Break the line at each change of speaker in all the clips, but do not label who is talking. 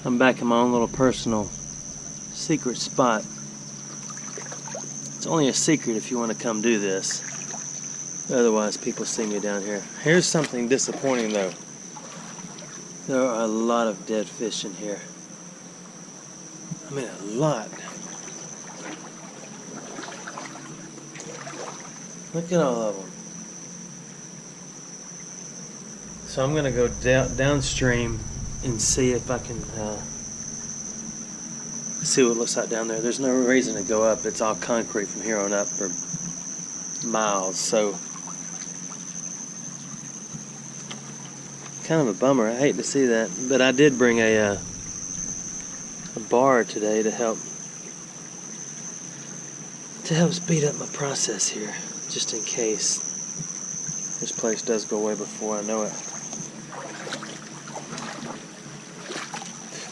I'm back in my own little personal secret spot. It's only a secret if you want to come do this. Otherwise, people see me down here. Here's something disappointing though. There are a lot of dead fish in here. I mean, a lot. Look at all of them. So I'm gonna go downstream and see if I can see what it looks like down there. There's no reason to go up. It's all concrete from here on up for miles. So kind of a bummer. I hate to see that, but I did bring a bar today to help speed up my process here, just in case this place does go away before I know it.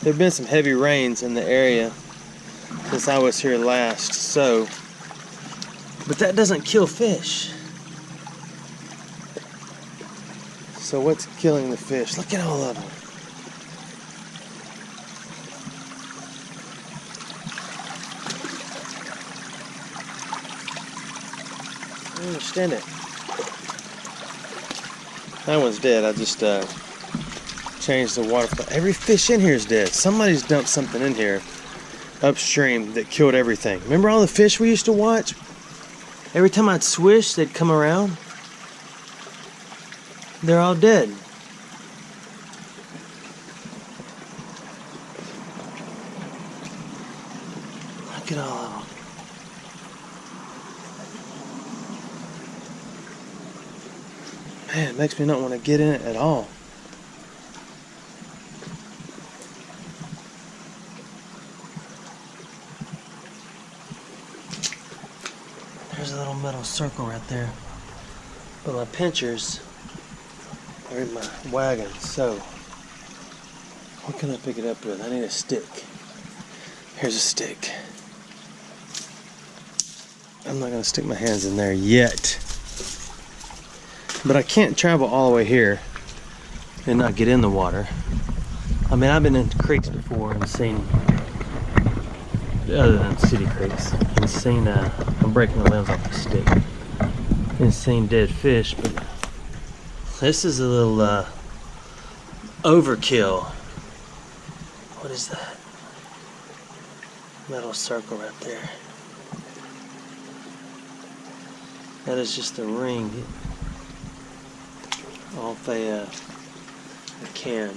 There have been some heavy rains in the area since I was here last, so, but that doesn't kill fish. So what's killing the fish? Look at all of them. I don't understand it. That one's dead. I just changed the water flow. Every fish in here is dead. Somebody's dumped something in here upstream that killed everything. Remember all the fish we used to watch? Every time I'd swish, they'd come around. They're all dead. Look at all of them. Man, it makes me not want to get in it at all. There's a little metal circle right there. But my pinchers are in my wagon, so what can I pick it up with? I need a stick. Here's a stick. I'm not going to stick my hands in there yet. But I can't travel all the way here and not get in the water. I mean, I've been in creeks before and seen, other than city creeks, and seen, I'm breaking the limbs off the stick, and seen dead fish, but this is a little overkill. What is that? Metal circle right there. That is just a ring off a can.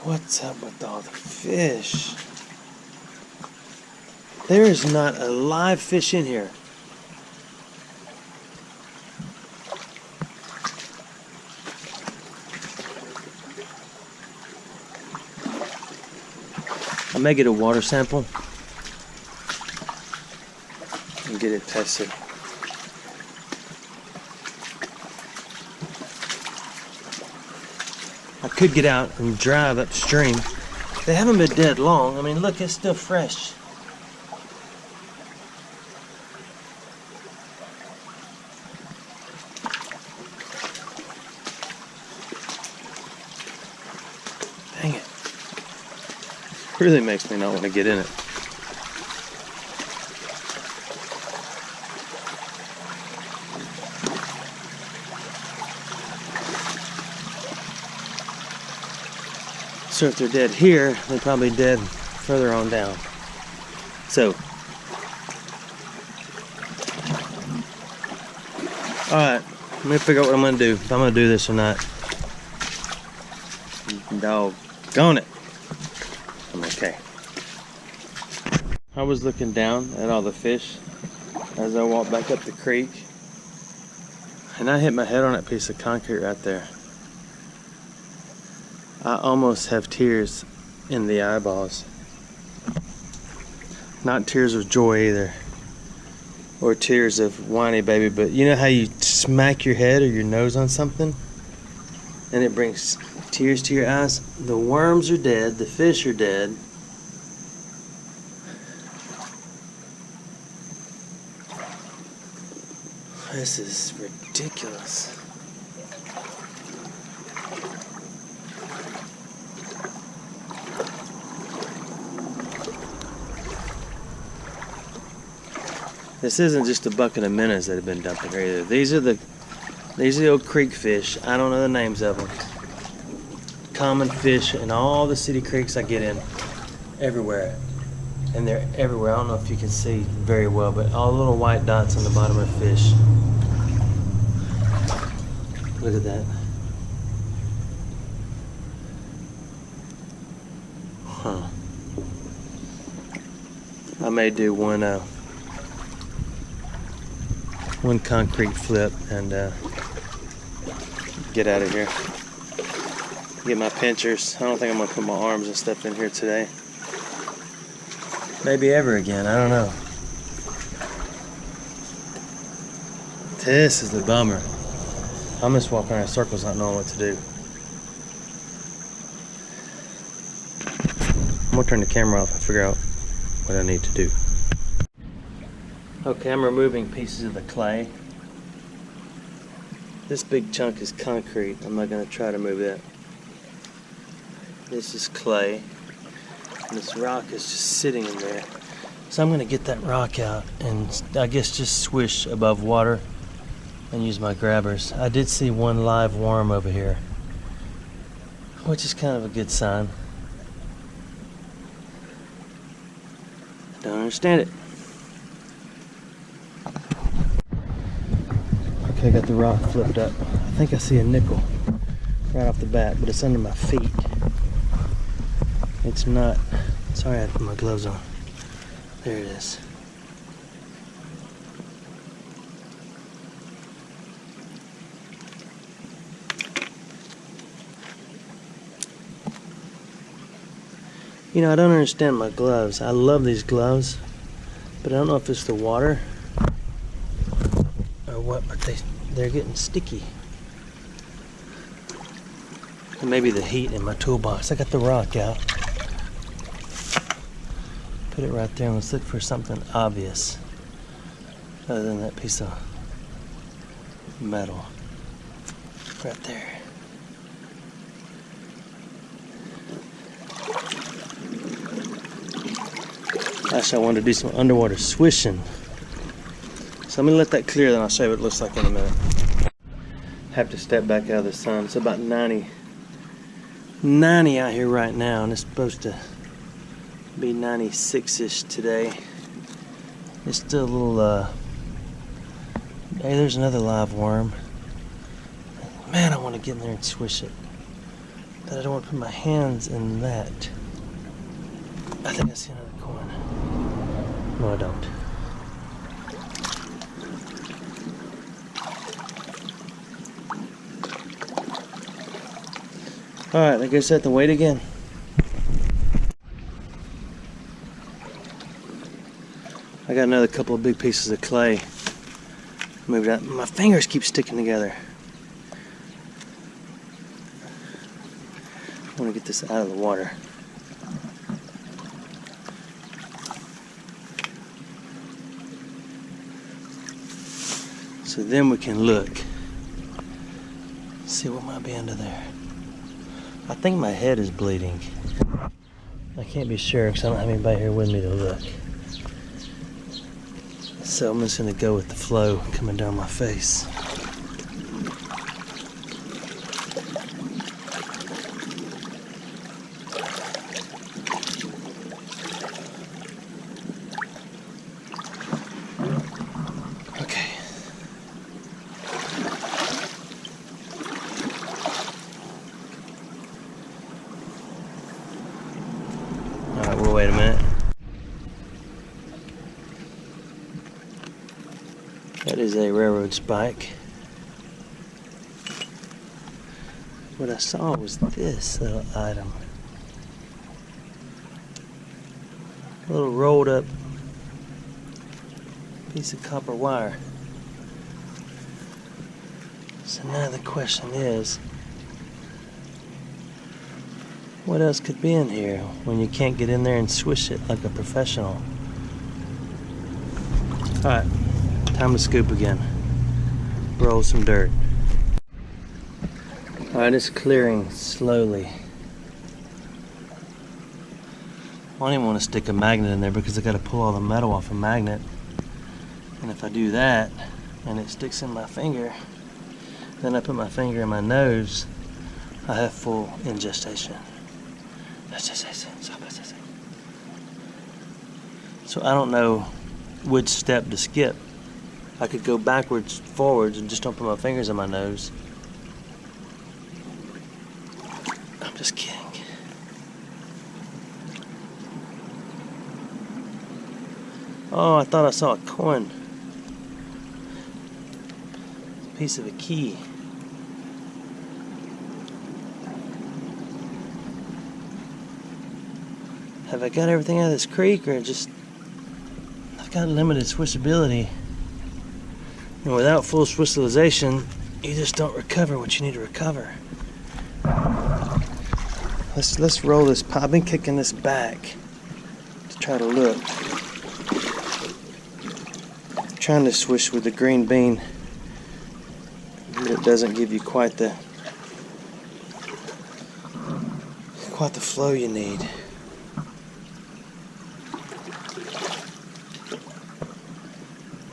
What's up with all the fish? There is not a live fish in here. I may get a water sample and get it tested. I could get out and drive upstream. They haven't been dead long. I mean, look, it's still fresh. Dang it. Really makes me not want to get in it. So if they're dead here, they're probably dead further on down. So, alright, let me figure out what I'm going to do, if I'm going to do this or not. Doggone it. I'm okay. I was looking down at all the fish as I walked back up the creek, and I hit my head on that piece of concrete right there. I almost have tears in the eyeballs. Not tears of joy either, or tears of whiny baby, but you know how you smack your head or your nose on something and it brings tears to your eyes? The worms are dead, the fish are dead. This is ridiculous. This isn't just a bucket of minnows that have been dumped in here either. These are the old creek fish. I don't know the names of them. Common fish in all the city creeks I get in, everywhere. And they're everywhere. I don't know if you can see very well, but all the little white dots on the bottom are fish. Look at that. Huh. I may do one concrete flip and get out of here. Get my pinchers. I don't think I'm gonna put my arms and stuff in here today. Maybe ever again, I don't know. This is the bummer. I'm just walking around in circles not knowing what to do. I'm gonna turn the camera off and figure out what I need to do. Okay, I'm removing pieces of the clay. This big chunk is concrete. I'm not gonna try to move that. This is clay. And this rock is just sitting in there. So I'm gonna get that rock out and I guess just swish above water and use my grabbers. I did see one live worm over here, which is kind of a good sign. I don't understand it. Okay, I got the rock flipped up. I think I see a nickel right off the bat, but it's under my feet. It's not. Sorry, I had to put my gloves on. There it is. You know, I don't understand my gloves. I love these gloves, but I don't know if it's the water or what, but they're getting sticky. And maybe the heat in my toolbox. I got the rock out. Put it right there and let's look for something obvious other than that piece of metal right there. Actually, I wanted to do some underwater swishing. So I'm gonna let that clear, then I'll show you what it looks like in a minute. Have to step back out of the sun. It's about 90 out here right now, and it's supposed to be 96-ish today. It's still a little, hey, there's another live worm. Man, I want to get in there and swish it. But I don't want to put my hands in that. I think I see another coin. No, I don't. Alright, I guess I have to wait again. I got another couple of big pieces of clay. Moved out. My fingers keep sticking together. I want to get this out of the water. So then we can look. See what might be under there. I think my head is bleeding. I can't be sure because I don't have anybody here with me to look. So I'm just going to go with the flow coming down my face. Okay. Alright, we'll wait a minute. That is a railroad spike. What I saw was this little item. A little rolled up piece of copper wire. So now the question is, what else could be in here when you can't get in there and swish it like a professional? Alright. Time to scoop again. Roll some dirt. Alright, it's clearing slowly. I don't even want to stick a magnet in there because I got to pull all the metal off a magnet. And if I do that and it sticks in my finger, then I put my finger in my nose, I have full ingestation. So I don't know which step to skip. I could go backwards, forwards, and just don't put my fingers in my nose. I'm just kidding. Oh, I thought I saw a coin. It's a piece of a key. Have I got everything out of this creek, or just I've got limited swishability? And without full swishalization, you just don't recover what you need to recover. Let's roll this pot. I've been kicking this back to try to look. I'm trying to swish with the green bean, but it doesn't give you quite the flow you need.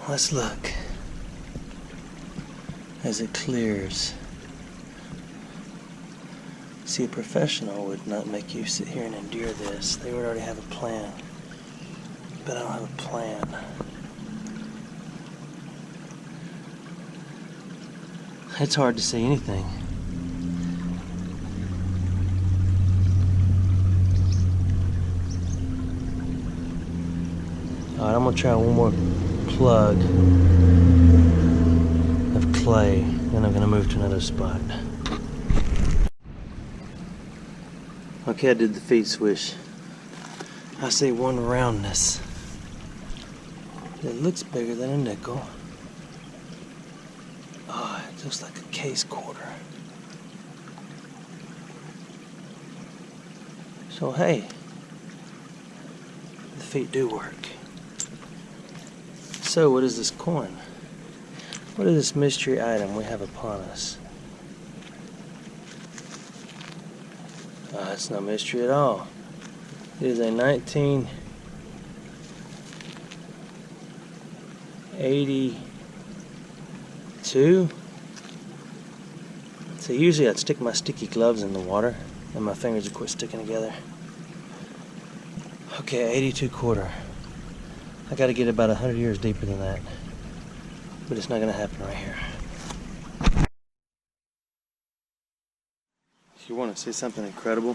Let's look as it clears. See, a professional would not make you sit here and endure this. They would already have a plan. But I don't have a plan. It's hard to see anything. Alright, I'm gonna try one more plug of clay, then I'm going to move to another spot. Okay, I did the feed swish. I see one roundness. It looks bigger than a nickel. Oh, it looks like a case quarter. So hey, the feet do work. So what is this coin? What is this mystery item we have upon us? It's no mystery at all. It is a 1982. So usually I'd stick my sticky gloves in the water and my fingers would quit sticking together. Okay, 82 quarter. I gotta get about 100 years deeper than that. But it's not gonna happen right here. If you want to see something incredible,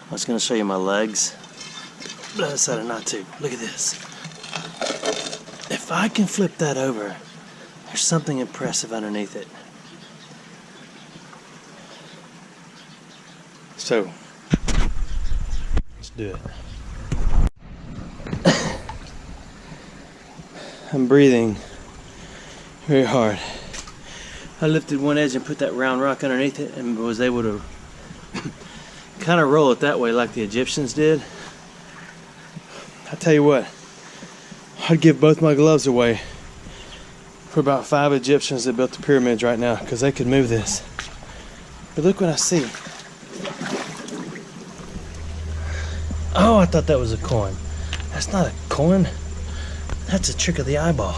I was gonna show you my legs, but I decided not to. Look at this. If I can flip that over, there's something impressive underneath it. So, let's do it. I'm breathing very hard. I lifted one edge and put that round rock underneath it and was able to kind of roll it that way like the Egyptians did. I tell you what, I'd give both my gloves away for about 5 Egyptians that built the pyramids right now, because they could move this. But look what I see. Oh, I thought that was a coin. That's not a coin. That's a trick of the eyeball.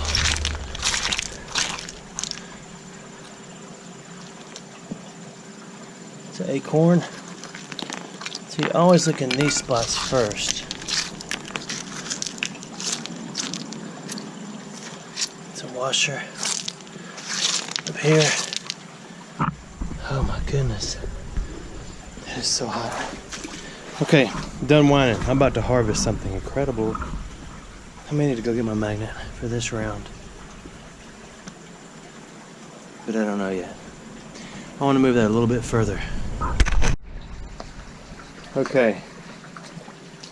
It's an acorn. So you always look in these spots first. It's a washer up here. Oh my goodness. It is so hot. Okay, done whining. I'm about to harvest something incredible. I may need to go get my magnet for this round, but I don't know yet. I want to move that a little bit further. Okay,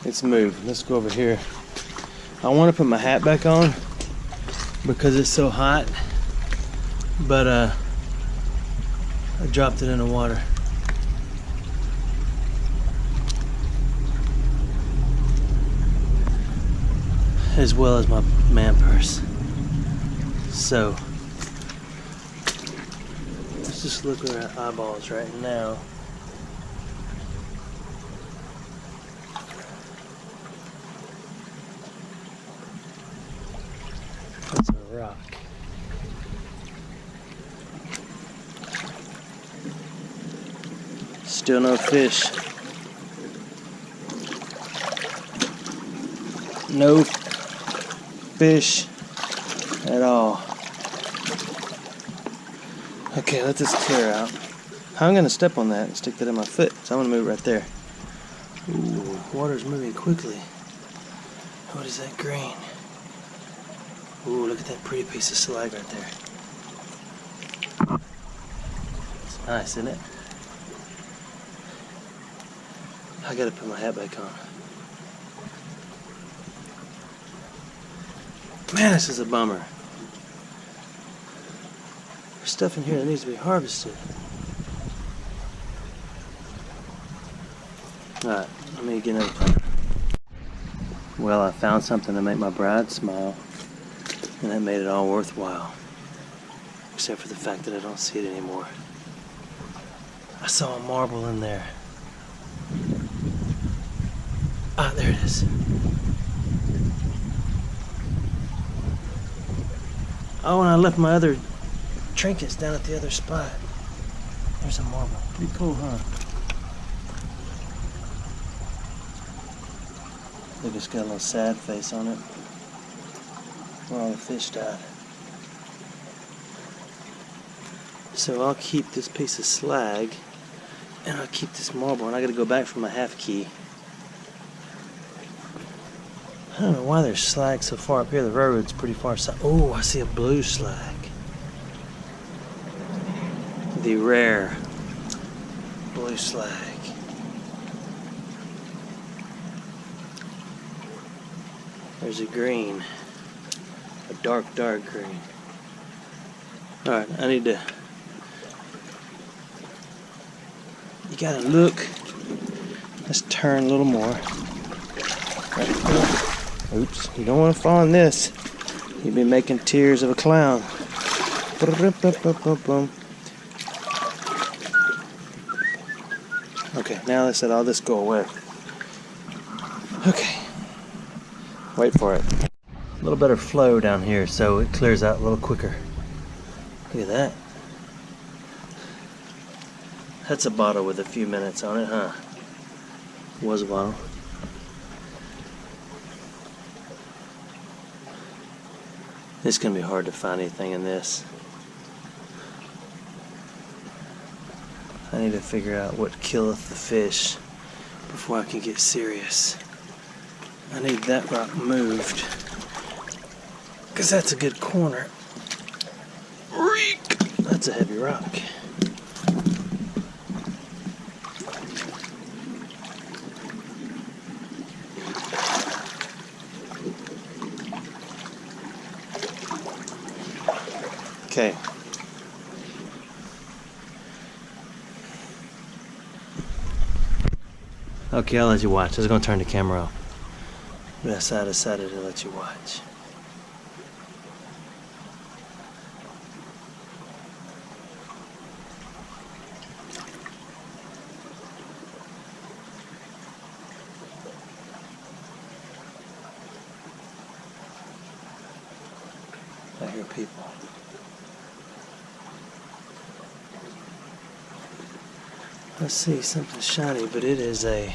it's moved. Let's go over here. I want to put my hat back on because it's so hot, but I dropped it in the water. As well as my man purse. So let's just look at our eyeballs right now. rock. Still no fish. No fish at all. Okay, let this clear out. I'm going to step on that and stick that in my foot. So I'm going to move it right there. Ooh, water's moving quickly. What is that green? Ooh, look at that pretty piece of slag right there. It's nice, isn't it? I gotta put my hat back on. Man, this is a bummer. There's stuff in here that needs to be harvested. Alright, let me get another plan. Well, I found something to make my bride smile, and that made it all worthwhile. Except for the fact that I don't see it anymore. I saw a marble in there. Ah, there it is. Oh, and I left my other trinkets down at the other spot. There's a marble. Pretty cool, huh? Look, it's got a little sad face on it. Where all the fish died. So I'll keep this piece of slag, and I'll keep this marble, and I gotta go back for my half key. I don't know why there's slag so far up here. The railroad's pretty far south. Oh, I see a blue slag. The rare blue slag. There's a green. A dark green. Alright, I need to... You gotta look. Let's turn a little more. Oops, you don't want to fall in this. You'd be making tears of a clown. Okay, now let's let all this go away. Okay. Wait for it. A little better flow down here so it clears out a little quicker. Look at that. That's a bottle with a few minutes on it, huh? Was a bottle. It's going to be hard to find anything in this. I need to figure out what killeth the fish before I can get serious. I need that rock moved, because that's a good corner. Reek! That's a heavy rock. Okay. Okay, I'll let you watch. I was going to turn the camera off. But I decided to let you watch. I hear people. Let's see, something shiny, but it is a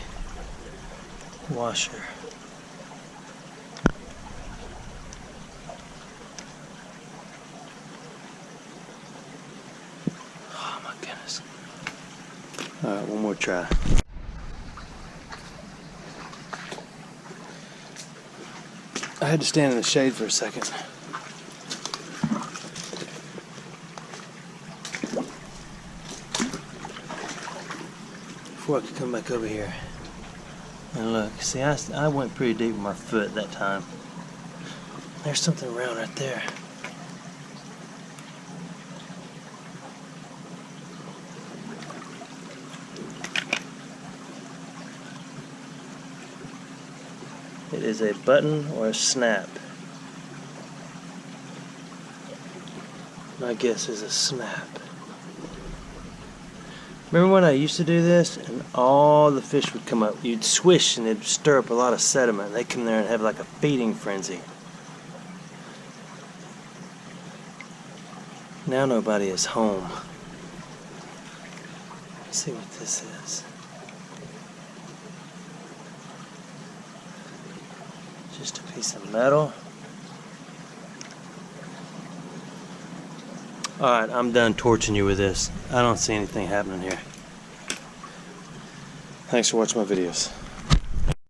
washer. Oh my goodness. Alright, one more try. I had to stand in the shade for a second. Before I could come back over here and look. See, I went pretty deep with my foot that time. There's something round right there. It is a button or a snap. My guess is a snap. Remember when I used to do this and all the fish would come up? You'd swish and it'd stir up a lot of sediment. They'd come there and have like a feeding frenzy. Now nobody is home. Let's see what this is. Just a piece of metal. Alright, I'm done torching you with this. I don't see anything happening here. Thanks for watching my videos.